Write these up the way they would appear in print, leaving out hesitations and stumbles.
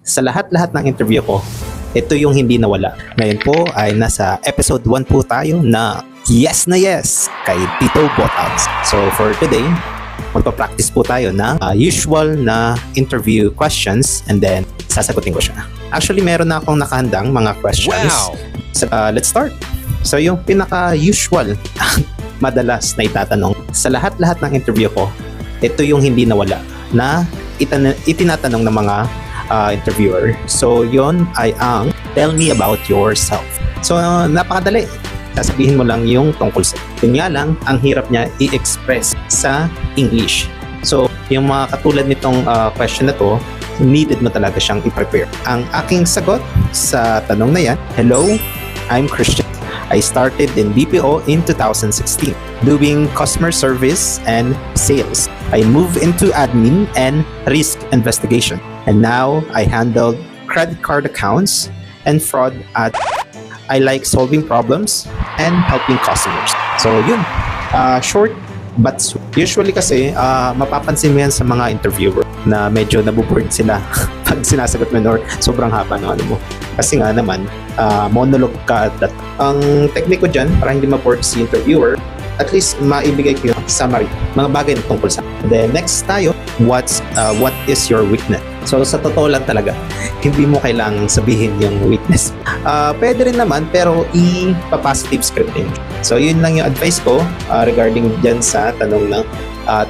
Sa lahat-lahat ng interview ko, ito yung hindi nawala. Ngayon po ay nasa episode 1 po tayo na yes na yes kay Tito Bottoms. So for today, magpa-practice po tayo ng usual na interview questions and then sasagutin ko siya. Actually, meron na akong nakahandang mga questions. Wow! So, let's start. So yung pinaka-usual, madalas na itatanong sa lahat-lahat ng interview ko, ito yung hindi nawala na itinatanong ng mga interviewer. So yon ay ang tell me about yourself. So napakadali. Sasabihin mo lang yung tungkol sa. Yun nga lang, ang hirap niya i-express sa English. So yung mga katulad nitong question na to, needed mo talaga siyang i-prepare. Ang aking sagot sa tanong na yan, hello, I'm Christian. I started in BPO in 2016 doing customer service and sales. I moved into admin and risk investigation. And now I handle credit card accounts and fraud at I like solving problems and helping customers. So yun, short but sweet. Usually kasi mapapansin mo yan sa mga interviewer na medyo nabuboard sila pag sinasagot mo or sobrang haba ng ano mo. Kasi nga naman, monologue ka at that. Ang technique ko dyan, para hindi ma-board si interviewer, at least maibigay ko yung summary, mga bagay na tungkol sa. Then next tayo, what is your weakness? So sa totoo lang talaga, hindi mo kailangang sabihin yung weakness. Pwede rin naman, pero ipa-positive scripting. So yun lang yung advice ko regarding dyan sa tanong ng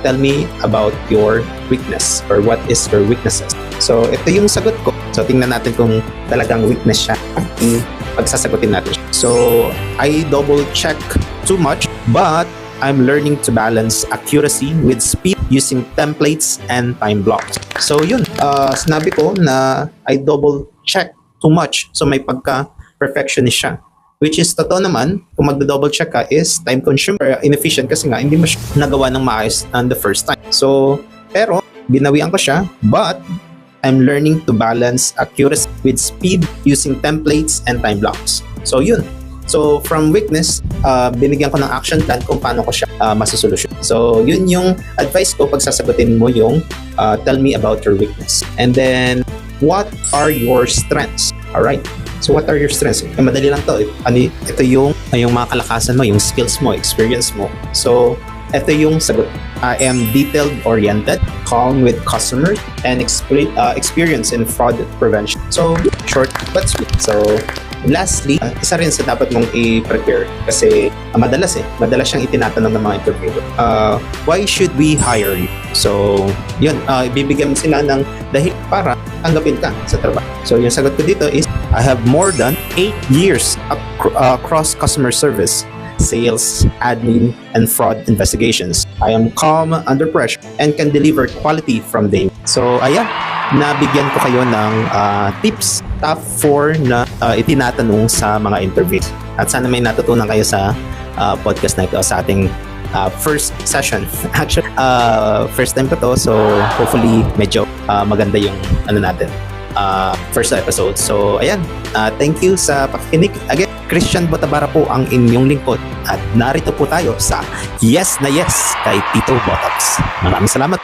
tell me about your weakness or what is your weaknesses. So ito yung sagot ko. So tingnan natin kung talagang weakness siya at pagsasagutin natin siya. So I double check too much, but I'm learning to balance accuracy with speed using templates and time blocks. So yun, sinabi ko na I double check too much. So may pagka-perfectionist siya. Which is totoo naman, kung magdo-double check ka is time consumer, inefficient kasi nga hindi mo siya nagawa ng maayos on the first time. So, pero binawian ko siya, but I'm learning to balance accuracy with speed using templates and time blocks. So yun. So from weakness, binigyan ko ng action plan kung paano ko siya masusolusyon. So yun yung advice ko pag sasagutin mo yung tell me about your weakness. And then, what are your strengths? Alright? So what are your strengths? Madali lang to. Ito yung mga kalakasan mo, yung skills mo, experience mo. So ito yung sagot. I am detail-oriented, calm with customers, and experience in fraud prevention. So short but sweet. So lastly, isa rin sa dapat mong i-prepare kasi madalas siyang itinatanong ng mga interviewer. Why should we hire you? So yun, ibibigyan mo sila ng dahil para tanggapin ka sa trabaho. So yung sagot ko dito is, I have more than 8 years across customer service, sales, admin, and fraud investigations. I am calm under pressure and can deliver quality from day. So ayan, nabigyan ko kayo ng tips, top 4 na itinatanong sa mga interviews. At sana may natutunan kayo sa podcast na ito sa ating first session. Actually, first time ko to, so hopefully medyo maganda yung first episode. So ayan, thank you sa pakikinig. Again, Christian Botabara po ang inyong lingkod at narito po tayo sa Yes na Yes kay Tito Bottoms. Maraming salamat.